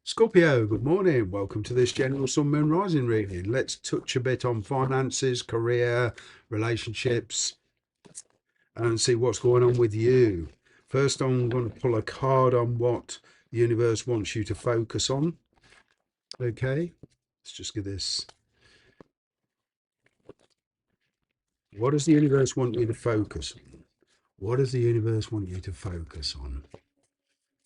Scorpio, good morning. Welcome to this general sun, moon, rising reading. Let's touch a bit on finances, career, relationships, and see what's going on with you. First, I'm going to pull a card on what the universe wants you to focus on. Okay, let's just get this. What does the universe want you to focus on? What does the universe want you to focus on?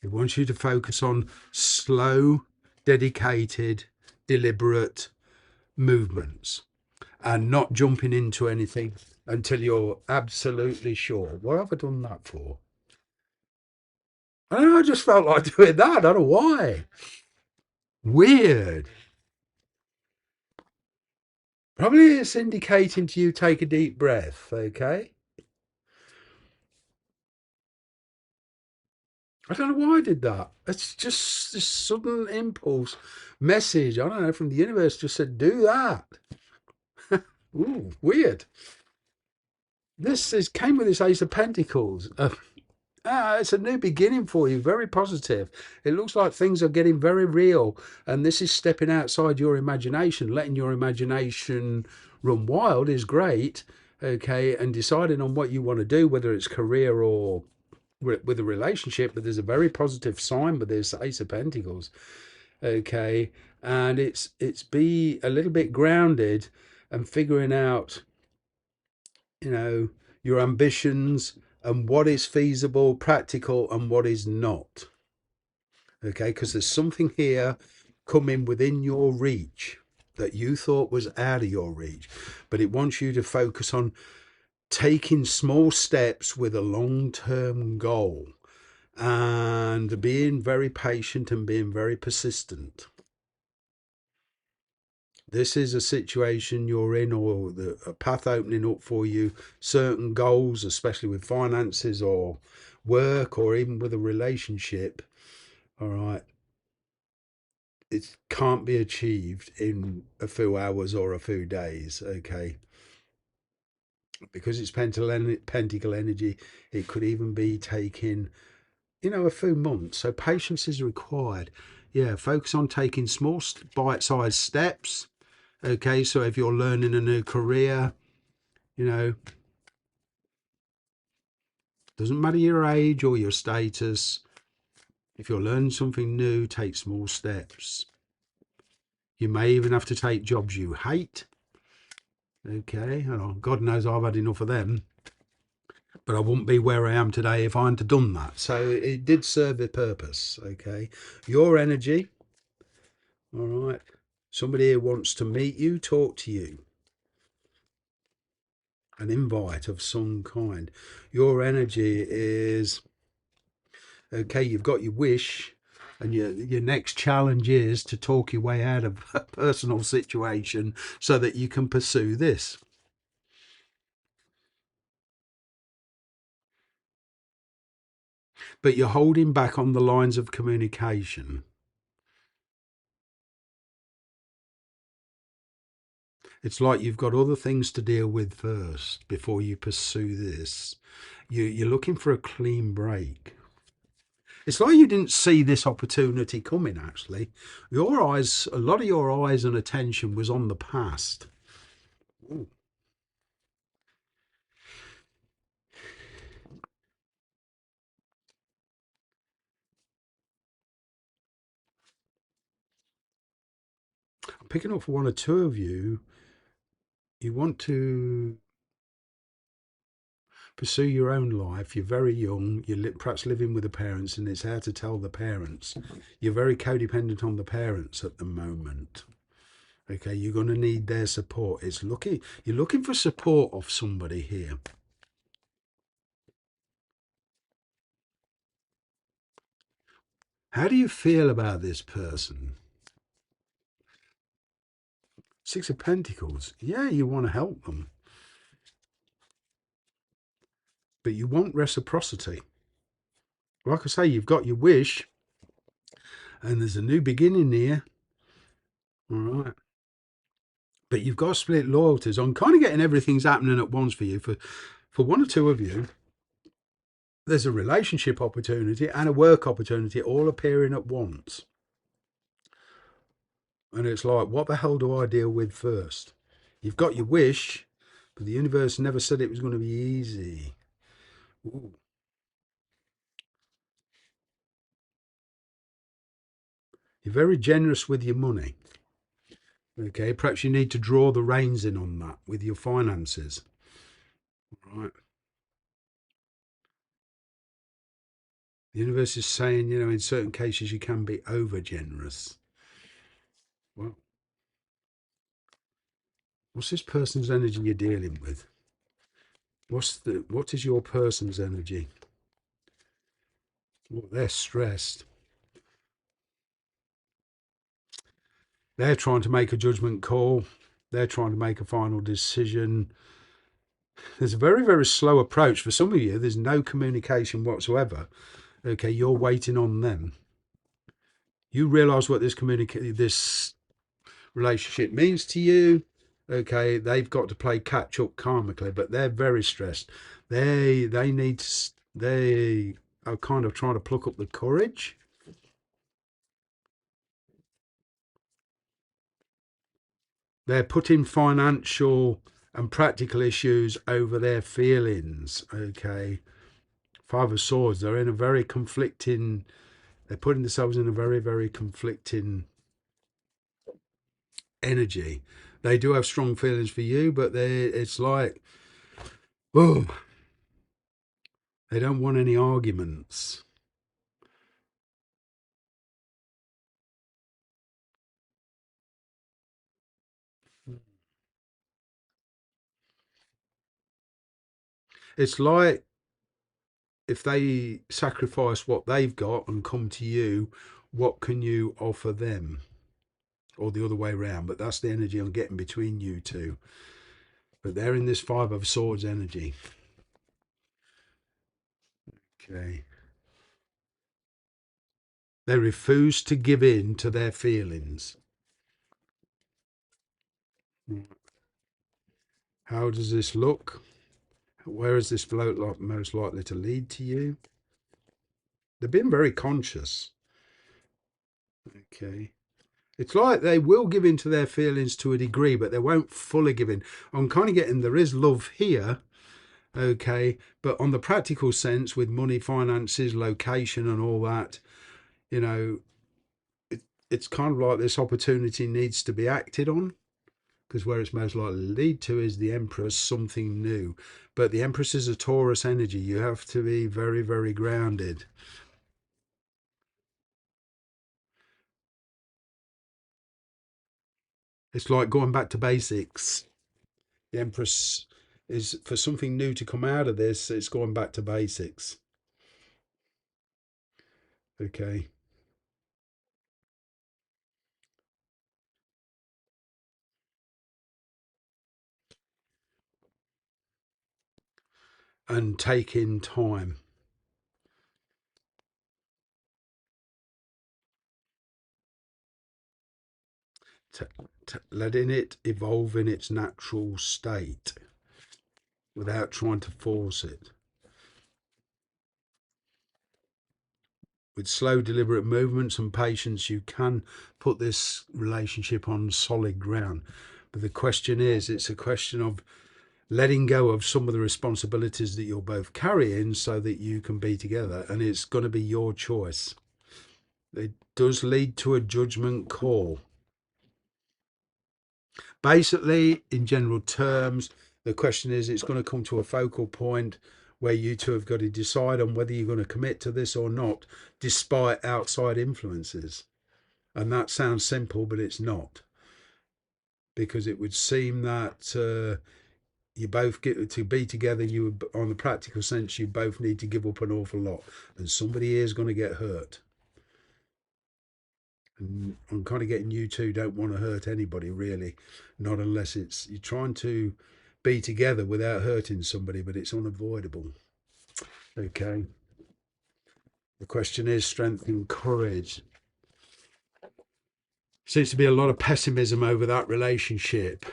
It wants you to focus on slow, dedicated, deliberate movements and not jumping into anything until you're absolutely sure. What have I done that for? I don't know, I just felt like doing that. I don't know why. Weird. Probably it's indicating to you take a deep breath, okay? I don't know why I did that. It's just this sudden impulse message, I don't know, from the universe just said, do that. Ooh, weird. This is came with this Ace of Pentacles. It's a new beginning for you, very positive. It looks like things are getting very real, and this is stepping outside your imagination. Letting your imagination run wild is great, okay, and deciding on what you want to do, whether it's career or with a relationship. But there's a very positive sign with this Ace of Pentacles, okay, and it's be a little bit grounded and figuring out, you know, your ambitions and what is feasible, practical, and what is not. Okay, because there's something here coming within your reach that you thought was out of your reach, but it wants you to focus on taking small steps with a long-term goal and being very patient and being very persistent. This is a situation you're in, or a path opening up for you, certain goals, especially with finances or work or even with a relationship. All right, it can't be achieved in a few hours or a few days, okay? Because it's pentacle energy, it could even be taking, a few months. So patience is required. Yeah, focus on taking small bite-sized steps. Okay, so if you're learning a new career, you know, doesn't matter your age or your status. If you're learning something new, take small steps. You may even have to take jobs you hate. Okay, oh, God knows I've had enough of them, but I wouldn't be where I am today if I hadn't done that. So it did serve a purpose. Okay, your energy. All right, somebody here wants to meet you, talk to you. An invite of some kind. Your energy is okay. You've got your wish, and your next challenge is to talk your way out of a personal situation so that you can pursue this. But you're holding back on the lines of communication. It's like you've got other things to deal with first before you pursue this. You're looking for a clean break. It's like you didn't see this opportunity coming, actually. A lot of your eyes and attention was on the past. Ooh. I'm picking up for one or two of you. You want to pursue your own life. You're very young. You're perhaps living with the parents, and it's how to tell the parents. You're very codependent on the parents at the moment. Okay, you're going to need their support. You're looking for support of somebody here. How do you feel about this person? Six of Pentacles. Yeah, you want to help them, but you want reciprocity. Like I say, you've got your wish, and there's a new beginning here. All right. But you've got split loyalties. I'm kind of getting everything's happening at once for you. For one or two of you, there's a relationship opportunity and a work opportunity all appearing at once. And it's like, what the hell do I deal with first? You've got your wish, but the universe never said it was going to be easy. Ooh. You're very generous with your money. Okay, perhaps you need to draw the reins in on that with your finances. Right. The universe is saying, in certain cases you can be over generous. Well, what's this person's energy you're dealing with? What is your person's energy? Well, they're stressed. They're trying to make a judgment call. They're trying to make a final decision. There's a very, very slow approach. For some of you, there's no communication whatsoever. Okay, you're waiting on them. You realise what this relationship means to you. Okay, they've got to play catch up karmically, but they're very stressed. They are kind of trying to pluck up the courage. They're putting financial and practical issues over their feelings. Okay, Five of Swords. They're in a very conflicting. They're putting themselves in a very, very conflicting energy. They do have strong feelings for you, but it's like, oh, they don't want any arguments. It's like if they sacrifice what they've got and come to you, what can you offer them? Or the other way around, but that's the energy I'm getting between you two. But they're in this Five of Swords energy. Okay. They refuse to give in to their feelings. How does this look? Where is this float most likely to lead to you? They've been very conscious. Okay. It's like they will give in to their feelings to a degree, but they won't fully give in. I'm kind of getting there is love here, okay, but on the practical sense with money, finances, location, and all that, you know, it's kind of like this opportunity needs to be acted on because where it's most likely to lead to is the Empress, something new. But the Empress is a Taurus energy. You have to be very, very grounded. It's like going back to basics. The Empress is for something new to come out of this, it's going back to basics. Okay. And taking time to, letting it evolve in its natural state without trying to force it. With slow, deliberate movements and patience, you can put this relationship on solid ground. But the question is, it's a question of letting go of some of the responsibilities that you're both carrying so that you can be together. And it's going to be your choice. It does lead to a judgment call. Basically, in general terms, the question is it's going to come to a focal point where you two have got to decide on whether you're going to commit to this or not, despite outside influences. And that sounds simple, but it's not, because it would seem that you both get to be together. You, on the practical sense, you both need to give up an awful lot, and somebody is going to get hurt. And I'm kind of getting you two don't want to hurt anybody really, not unless it's you're trying to be together without hurting somebody, but it's unavoidable. Okay. The question is strength and courage. Seems to be a lot of pessimism over that relationship.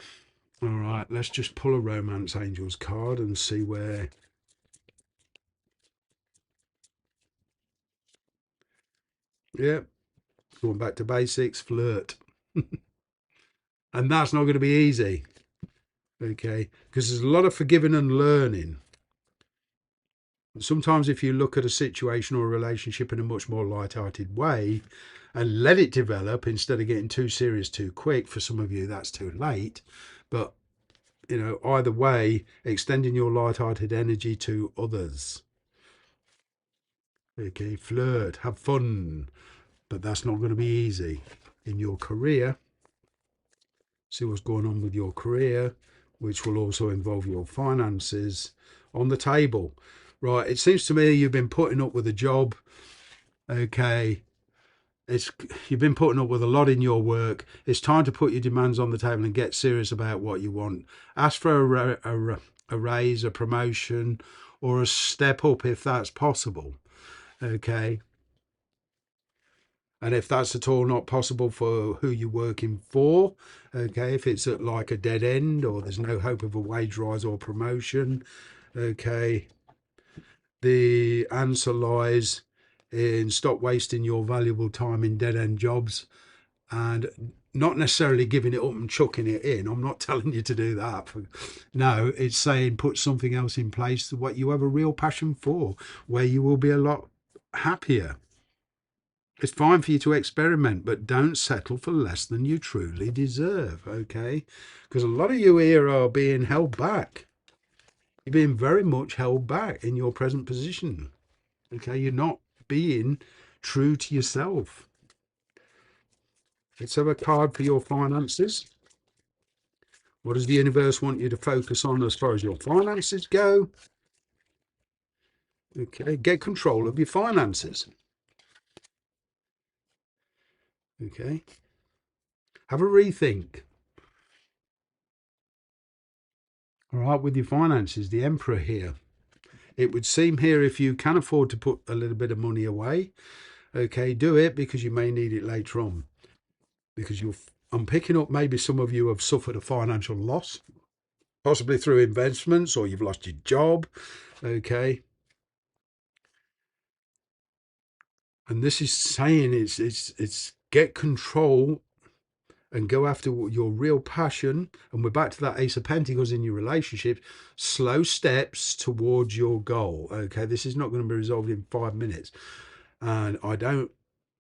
All right, let's just pull a Romance Angels card and see where. Yeah, going back to basics, flirt. And that's not going to be easy. Okay. Because there's a lot of forgiving and learning. Sometimes if you look at a situation or a relationship in a much more light-hearted way and let it develop instead of getting too serious too quick, for some of you that's too late. But either way, extending your light-hearted energy to others. Okay, flirt, have fun, but that's not going to be easy. In your career, see what's going on with your career, which will also involve your finances on the table. Right, it seems to me you've been putting up with a job. Okay, you've been putting up with a lot in your work. It's time to put your demands on the table and get serious about what you want. Ask for a raise, a promotion, or a step up if that's possible. Okay. And if that's at all not possible for who you're working for, okay, if it's at like a dead end or there's no hope of a wage rise or promotion, okay, the answer lies in stop wasting your valuable time in dead end jobs and not necessarily giving it up and chucking it in. I'm not telling you to do that. No, it's saying put something else in place to what you have a real passion for, where you will be a lot happier. It's fine for you to experiment, but don't settle for less than you truly deserve, okay? Because a lot of you here are being held back. You're being very much held back in your present position, okay? You're not being true to yourself. Let's have a card for your finances. What does the universe want you to focus on as far as your finances go? Okay, get control of your finances. Okay, have a rethink. All right, with your finances, the Emperor here. It would seem here if you can afford to put a little bit of money away, okay, do it because you may need it later on. Because I'm picking up maybe some of you have suffered a financial loss, possibly through investments or you've lost your job, okay. And this is saying it's get control and go after your real passion. And we're back to that Ace of Pentacles in your relationship. Slow steps towards your goal. Okay, this is not going to be resolved in 5 minutes. And I don't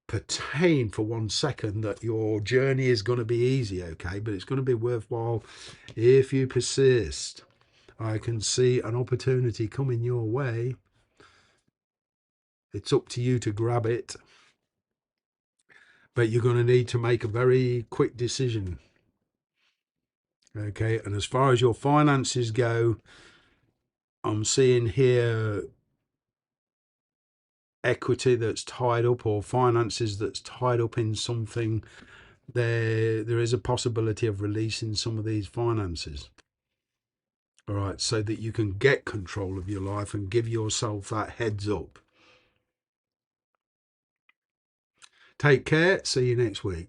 pertain for 1 second that your journey is going to be easy, okay? But it's going to be worthwhile if you persist. I can see an opportunity coming your way. It's up to you to grab it. But you're going to need to make a very quick decision. Okay, and as far as your finances go, I'm seeing here equity that's tied up or finances that's tied up in something. There is a possibility of releasing some of these finances. All right, so that you can get control of your life and give yourself that heads up. Take care. See you next week.